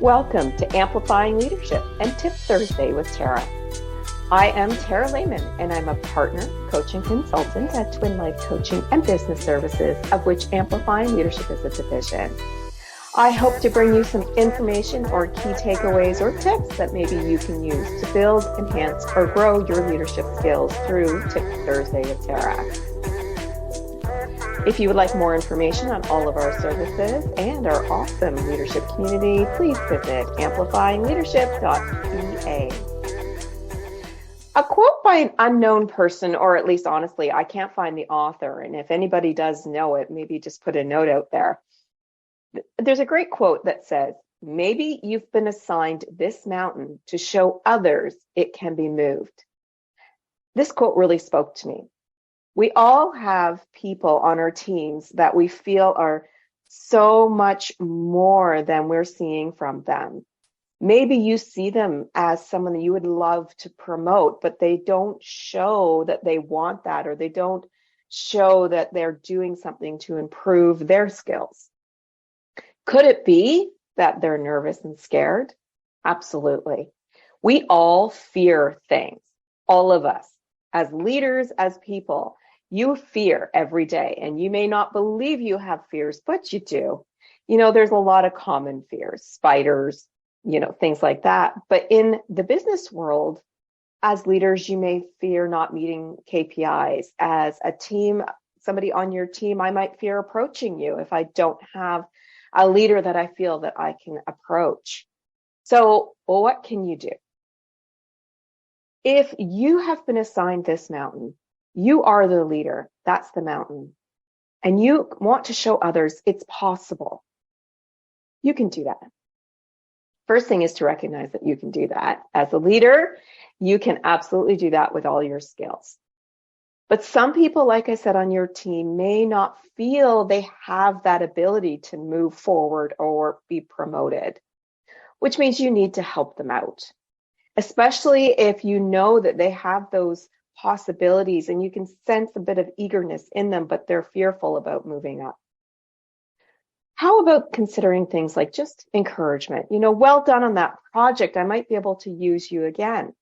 Welcome to Amplifying Leadership and Tip Thursday with Tara. I am Tara Lehman, and I'm a partner, coach, and consultant at Twin Life Coaching and Business Services, of which Amplifying Leadership is a division. I hope to bring you some information or key takeaways or tips that maybe you can use to build, enhance, or grow your leadership skills through Tip Thursday with Tara. If you would like more information on all of our services and our awesome leadership community, please visit amplifyingleadership.ca. A quote by an unknown person, or at least honestly, I can't find the author, and if anybody does know it, maybe just put a note out there. There's a great quote that says, "Maybe you've been assigned this mountain to show others it can be moved." This quote really spoke to me. We all have people on our teams that we feel are so much more than we're seeing from them. Maybe you see them as someone that you would love to promote, but they don't show that they want that, or they don't show that they're doing something to improve their skills. Could it be that they're nervous and scared? Absolutely. We all fear things, all of us. As leaders, as people, you fear every day, and you may not believe you have fears, but you do. There's a lot of common fears, spiders, things like that. But in the business world, as leaders, you may fear not meeting KPIs. As a team, somebody on your team, I might fear approaching you if I don't have a leader that I feel that I can approach. So what can you do? If you have been assigned this mountain, you are the leader. That's the mountain. And you want to show others it's possible. You can do that. First thing is to recognize that you can do that. As a leader, you can absolutely do that with all your skills. But some people, like I said, on your team may not feel they have that ability to move forward or be promoted, which means you need to help them out. Especially if you know that they have those possibilities and you can sense a bit of eagerness in them, but they're fearful about moving up. How about considering things like just encouragement? Well done on that project. I might be able to use you again.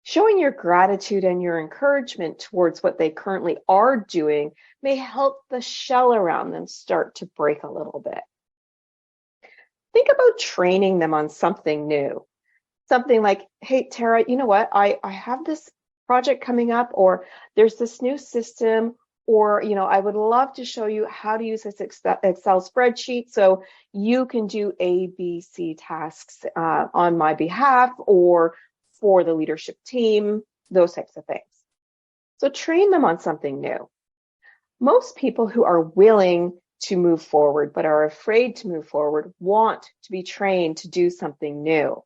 Showing your gratitude and your encouragement towards what they currently are doing may help the shell around them start to break a little bit. Think about training them on something new. Something like, "Hey, Tara, you know what? I have this project coming up, or there's this new system, or, I would love to show you how to use this Excel spreadsheet so you can do A, B, C tasks on my behalf or for the leadership team," those types of things. So train them on something new. Most people who are willing to move forward but are afraid to move forward want to be trained to do something new.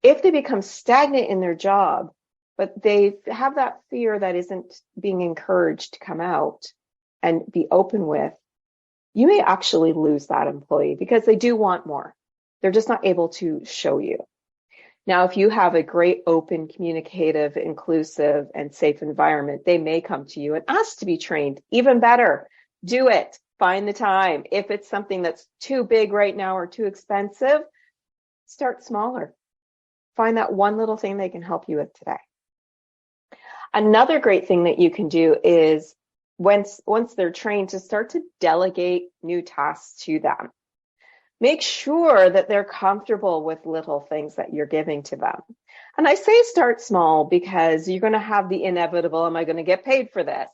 If they become stagnant in their job, but they have that fear that isn't being encouraged to come out and be open with, you may actually lose that employee because they do want more. They're just not able to show you. Now, if you have a great, open, communicative, inclusive, and safe environment, they may come to you and ask to be trained. Even better, do it. Find the time. If it's something that's too big right now or too expensive, start smaller. Find that one little thing they can help you with today. Another great thing that you can do is once they're trained, to start to delegate new tasks to them. Make sure that they're comfortable with little things that you're giving to them. And I say start small because you're going to have the inevitable, am I going to get paid for this?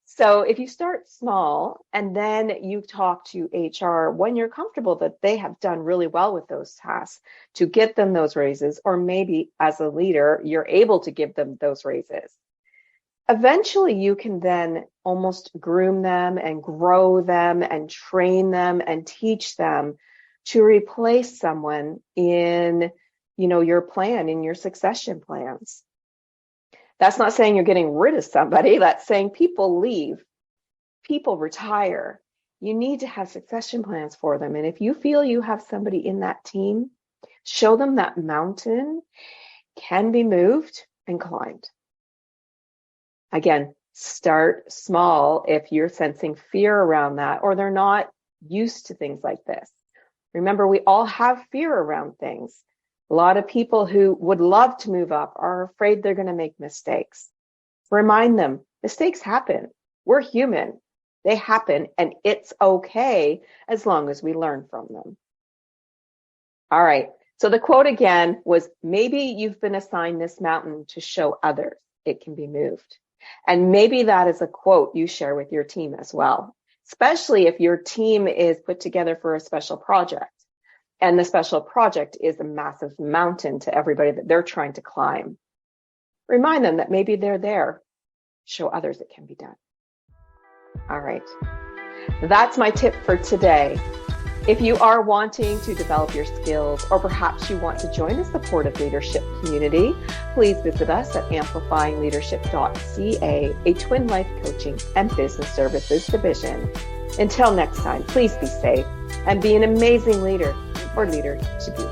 So if you start small and then you talk to HR when you're comfortable that they have done really well with those tasks to get them those raises, or maybe as a leader, you're able to give them those raises. Eventually, you can then almost groom them and grow them and train them and teach them to replace someone in, your plan, in your succession plans. That's not saying you're getting rid of somebody. That's saying people leave, people retire. You need to have succession plans for them. And if you feel you have somebody in that team, show them that mountain can be moved and climbed. Again, start small if you're sensing fear around that, or they're not used to things like this. Remember, we all have fear around things. A lot of people who would love to move up are afraid they're going to make mistakes. Remind them, mistakes happen. We're human. They happen, and it's okay as long as we learn from them. All right. So the quote again was, maybe you've been assigned this mountain to show others it can be moved. And maybe that is a quote you share with your team as well, especially if your team is put together for a special project. And the special project is a massive mountain to everybody that they're trying to climb. Remind them that maybe they're there. Show others it can be done. All right. That's my tip for today. If you are wanting to develop your skills, or perhaps you want to join a supportive leadership community, please visit us at amplifyingleadership.ca, a Twin Life coaching and business services division. Until next time, please be safe and be an amazing leader or leader to be.